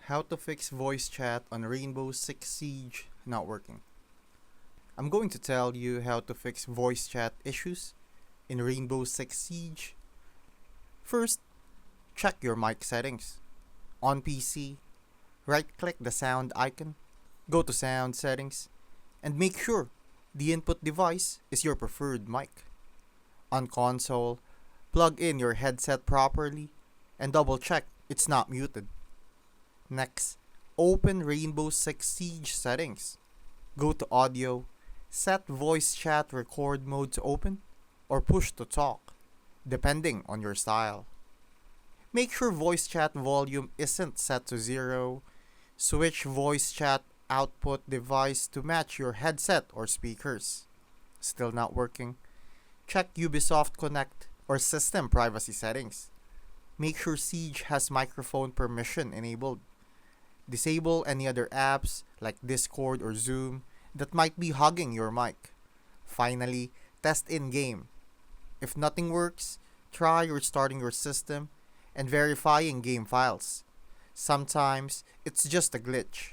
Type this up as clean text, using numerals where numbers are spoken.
How to fix voice chat on Rainbow Six Siege not working. I'm going to tell you how to fix voice chat issues in Rainbow Six Siege. First, check your mic settings. On PC, right-click the sound icon, go to sound settings, and make sure the input device is your preferred mic. On console, plug in your headset properly and double-check it's not muted. Next, open Rainbow Six Siege settings. Go to audio, set voice chat record mode to open, or push to talk, depending on your style. Make sure voice chat volume isn't set to 0. Switch voice chat output device to match your headset or speakers. Still not working? Check Ubisoft Connect or system privacy settings. Make sure Siege has microphone permission enabled. Disable any other apps like Discord or Zoom that might be hogging your mic. Finally, test in-game. If nothing works, try restarting your system and verifying game files. Sometimes it's just a glitch.